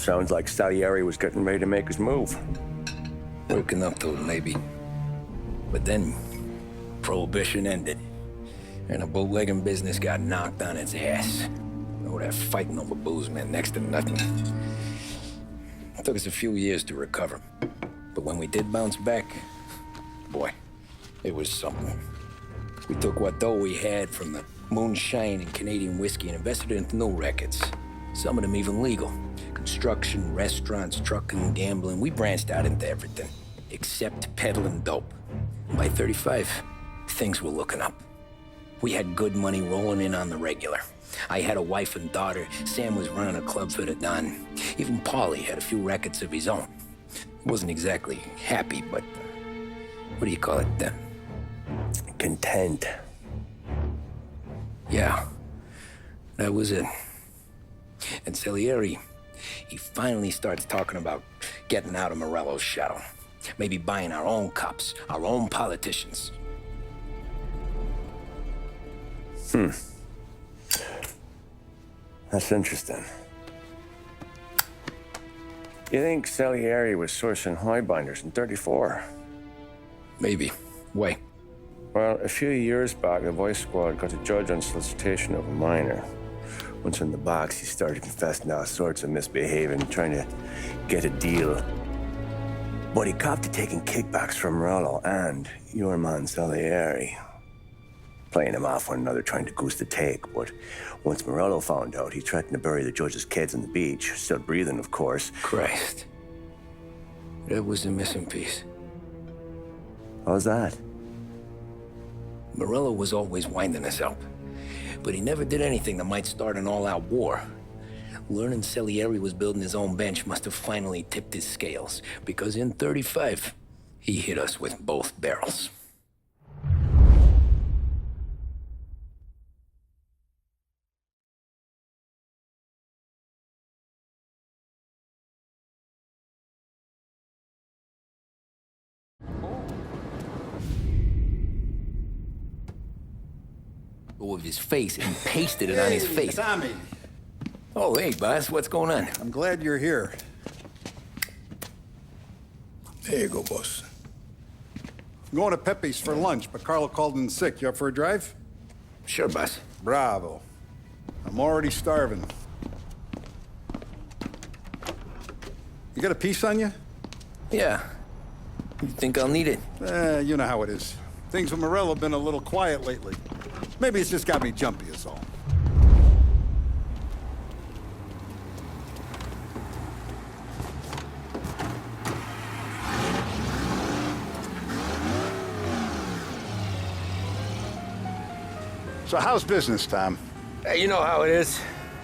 Sounds like Salieri was getting ready to make his move. Working up to it, maybe. But then, Prohibition ended, and the bootlegging business got knocked on its ass. Oh, that fighting over booze meant next to nothing. It took us a few years to recover. But when we did bounce back, boy, it was something. We took what dough we had from the moonshine and Canadian whiskey and invested it into new rackets. Some of them even legal. Construction, restaurants, trucking, gambling. We branched out into everything, except peddling dope. By 35, things were looking up. We had good money rolling in on the regular. I had a wife and daughter. Sam was running a club for the Don. Even Paulie had a few rackets of his own. He wasn't exactly happy, but what do you call it? Content. Yeah, that was it. And Salieri, he finally starts talking about getting out of Morello's shadow. Maybe buying our own cops, our own politicians. That's interesting. You think Salieri was sourcing highbinders in 34? Maybe. Why? Well, a few years back, the Vice Squad got a judge on solicitation of a minor. Once in the box, he started confessing all sorts of misbehaving, trying to get a deal. But he copped to taking kickbacks from Morello and your man Salieri. Playing him off one another, trying to goose the take. But once Morello found out, he threatened to bury the judge's kids on the beach. Still breathing, of course. Christ. That was the missing piece. How's that? Morello was always winding us up. But he never did anything that might start an all-out war. Learning Salieri was building his own bench must have finally tipped his scales. Because in 35, he hit us with both barrels. Of his face and pasted it on his face. Tommy. Oh, hey, boss, what's going on? I'm glad you're here. There you go, boss. I'm going to Pepe's for lunch, but Carlo called in sick. You up for a drive? Sure, boss. Bravo. I'm already starving. You got a piece on you? Yeah. You think I'll need it? You know how it is. Things with Morello have been a little quiet lately. Maybe it's just got me jumpy, is all. So how's business, Tom? Hey, you know how it is.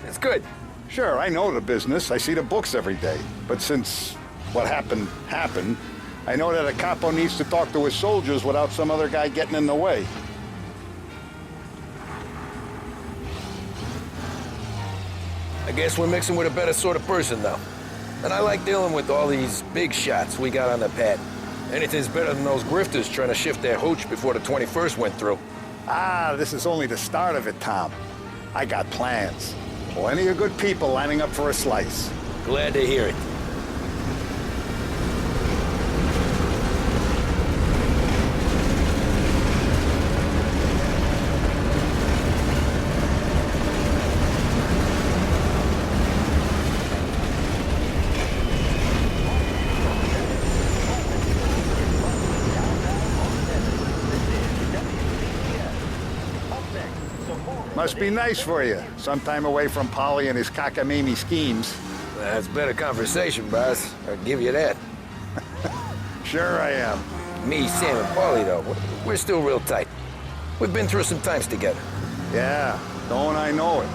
It's good. Sure, I know the business. I see the books every day. But since what happened, I know that a capo needs to talk to his soldiers without some other guy getting in the way. I guess we're mixing with a better sort of person now. And I like dealing with all these big shots we got on the pad. Anything's better than those grifters trying to shift their hooch before the 21st went through. Ah, this is only the start of it, Tom. I got plans. Plenty of good people lining up for a slice. Glad to hear it. Must be nice for you. Some time away from Polly and his cockamamie schemes. That's better conversation, boss. I'll give you that. Sure I am. Me, Sam, and Paulie, though, we're still real tight. We've been through some times together. Yeah, don't I know it.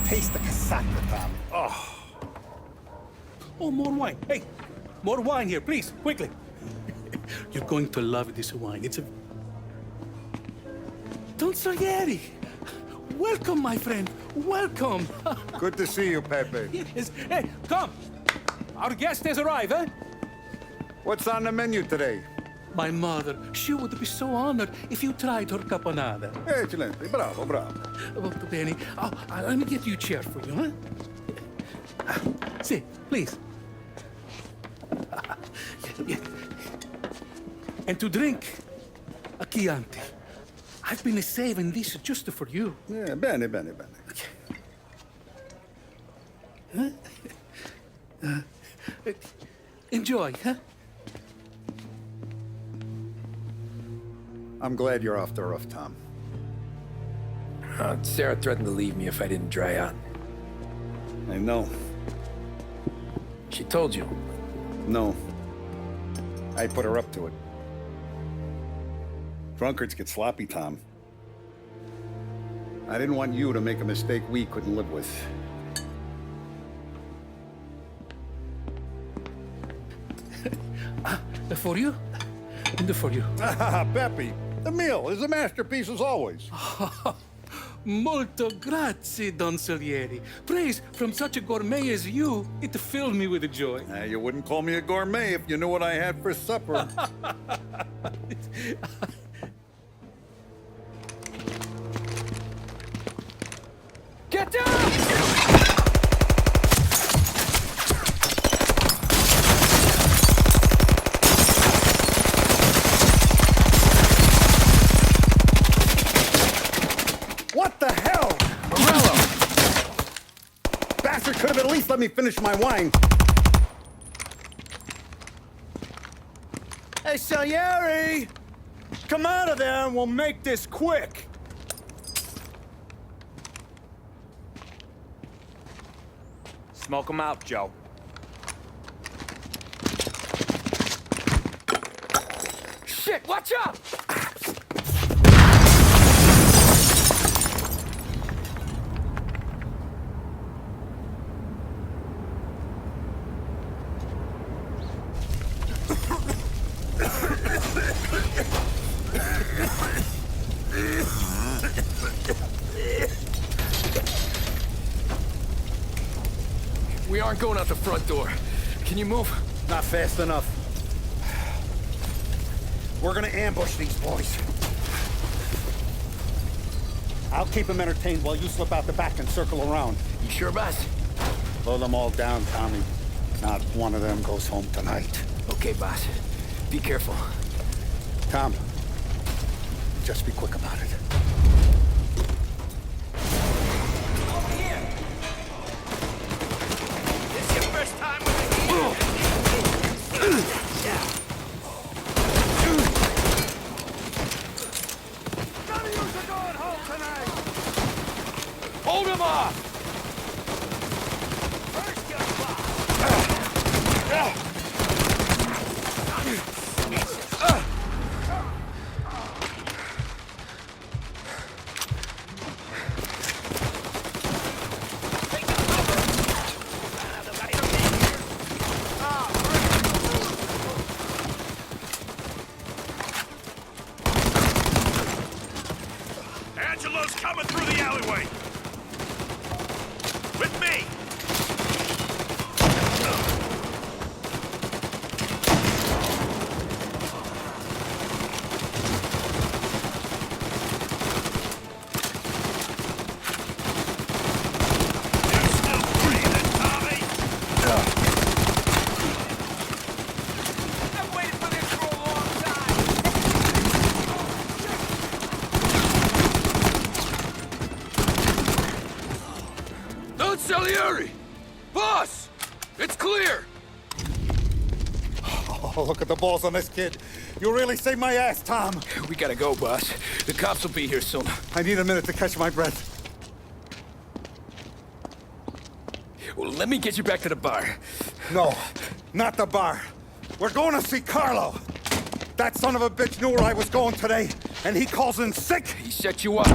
taste the cassata, Tom. Oh, more wine. Hey, more wine here, please, quickly. You're going to love this wine. It's a... Don Salieri. Welcome, my friend. Welcome. Good to see you, Pepe. Yes. Hey, come. Our guest has arrived, eh? What's on the menu today? My mother, she would be so honored if you tried her caponata. Excelente, bravo, bravo. Molto bene. Oh, let me get you a chair for you, huh? Sit, please. Yeah. And to drink, a Chianti. I've been saving this just for you. Yeah, bene, bene, bene. Enjoy, huh? I'm glad you're off the roof, Tom. Sarah threatened to leave me if I didn't dry out. I know. She told you. No. I put her up to it. Drunkards get sloppy, Tom. I didn't want you to make a mistake we couldn't live with. For you? And for you. Pepe, the meal is a masterpiece as always. Molto grazie, Don Salieri. Praise from such a gourmet as you, it filled me with joy. You wouldn't call me a gourmet if you knew what I had for supper. Get down! What the hell? Morello! Bastard could have at least let me finish my wine. Hey, Salieri! Come out of there and we'll make this quick. Smoke 'em out, Joe. Shit, watch out! We aren't going out the front door. Can you move? Not fast enough. We're gonna ambush these boys. I'll keep them entertained while you slip out the back and circle around. You sure, boss? Blow them all down, Tommy. Not one of them goes home tonight. Okay, boss. Be careful. Tom, just be quick about it. Hold him off! Angelo's coming through the alleyway! With me! You're still breathing, Tommy! I've waited for this for a long time. Don Salieri! Boss! It's clear! Oh, look at the balls on this kid. You really saved my ass, Tom. We gotta go, boss. The cops will be here soon. I need a minute to catch my breath. Well, let me get you back to the bar. No, not the bar. We're going to see Carlo. That son of a bitch knew where I was going today, and he calls in sick. He set you up.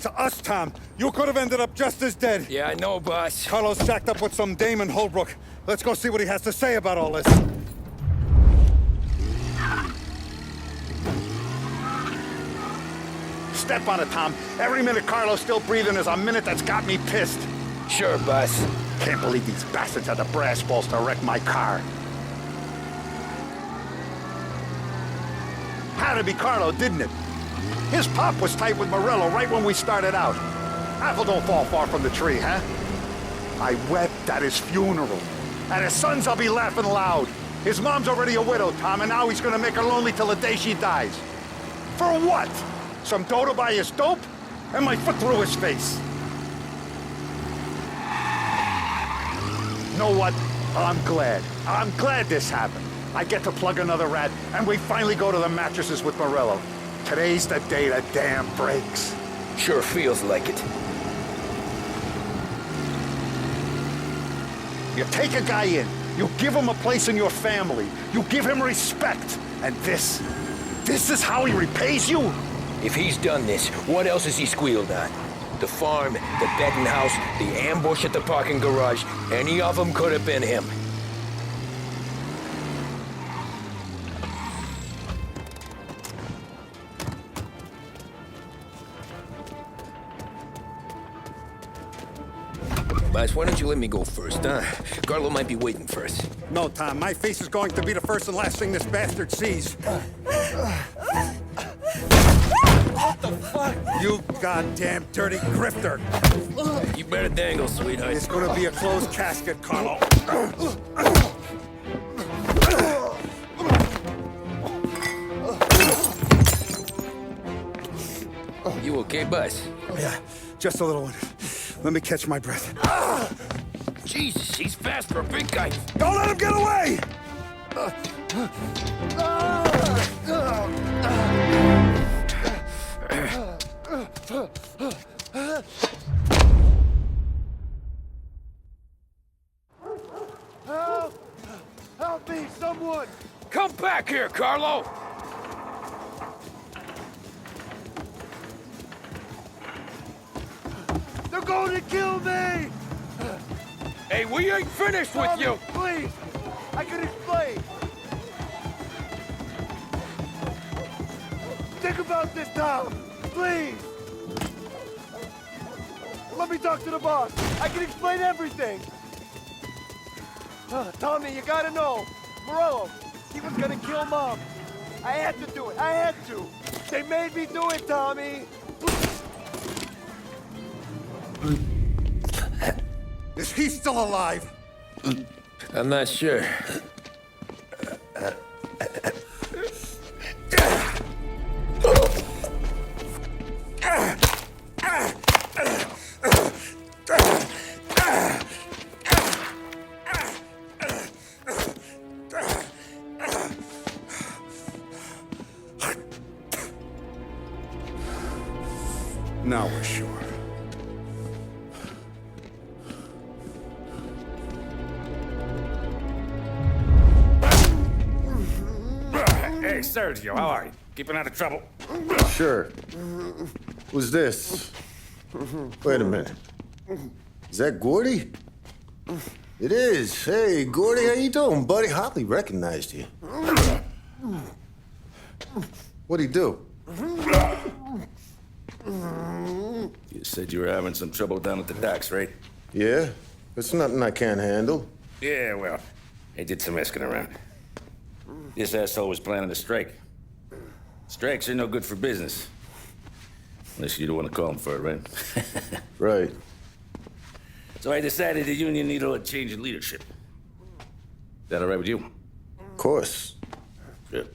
To us, Tom. You could have ended up just as dead. Yeah, I know, boss. Carlos shacked up with some dame in Holbrook. Let's go see what he has to say about all this. Step on it, Tom. Every minute Carlos still breathing is a minute that's got me pissed. Sure, boss. Can't believe these bastards had the brass balls to wreck my car. Had to be Carlo, didn't it? His pop was tight with Morello right when we started out. Apple don't fall far from the tree, huh? I wept at his funeral. At his son's, I'll be laughing loud. His mom's already a widow, Tom, and now he's gonna make her lonely till the day she dies. For what? Some dough to buy his dope? And my foot through his face. You know what? I'm glad. I'm glad this happened. I get to plug another rat, and we finally go to the mattresses with Morello. Today's the day the dam breaks. Sure feels like it. You take a guy in, you give him a place in your family, you give him respect, and this is how he repays you? If he's done this, what else has he squealed on? The farm, the betting house, the ambush at the parking garage, any of them could have been him. Boss, why don't you let me go first, huh? Carlo might be waiting for us. No, Tom, my face is going to be the first and last thing this bastard sees. What the fuck? You goddamn dirty grifter! You better dangle, sweetheart. It's gonna be a closed casket, Carlo. You okay, boss? Yeah, just a little one. Let me catch my breath. Jesus, he's fast for a big guy. Don't let him get away! Help! Help me, someone! Come back here, Carlo! They're going to kill me! Hey, we ain't finished with Tommy, you! please! I can explain! Think about this, Tom! Please! Let me talk to the boss! I can explain everything! Tommy, you gotta know! Morello, he was gonna kill Mom! I had to do it! I had to! They made me do it, Tommy! Is he still alive? I'm not sure. Now we're sure. Hey, Sergio, how are you? Keeping out of trouble? Sure. Who's this? Wait a minute. Is that Gordy? It is. Hey, Gordy, how you doing, buddy? Hardly recognized you. What'd he do? You said you were having some trouble down at the docks, right? Yeah? It's nothing I can't handle. Yeah, well, I did some asking around. This asshole was planning a strike. Strikes are no good for business. Unless you don't want to call him for it, right? Right. So I decided the union needed a change in leadership. Is that all right with you? Of course. Good.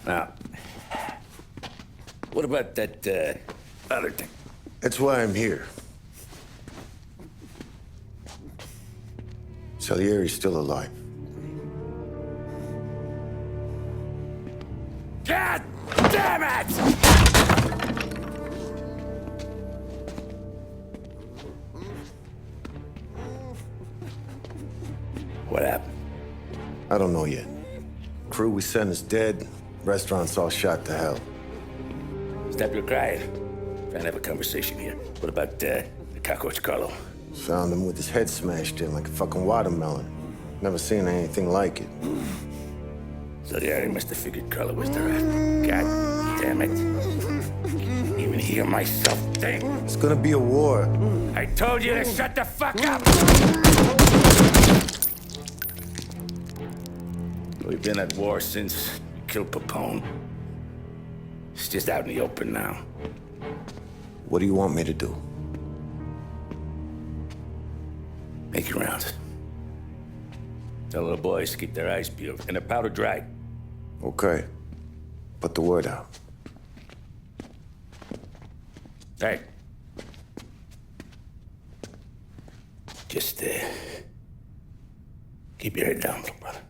Now, what about that, other thing? That's why I'm here. Salieri's still alive. God damn it! What happened? I don't know yet. Crew we sent is dead. Restaurant's all shot to hell. Stop your crying. Trying to have a conversation here. What about the cockroach Carlo? Found him with his head smashed in like a fucking watermelon. Never seen anything like it. So the area must have figured Carlo was the rat. God damn it. Can't even hear myself think. It's gonna be a war. I told you to shut the fuck up! We've been at war since we killed Papone. It's just out in the open now. What do you want me to do? Make your rounds. Tell the boys to keep their eyes peeled and their powder dry. Okay. Put the word out. Hey. Just, keep your head down, little brother.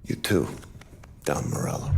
You too, Don Morello.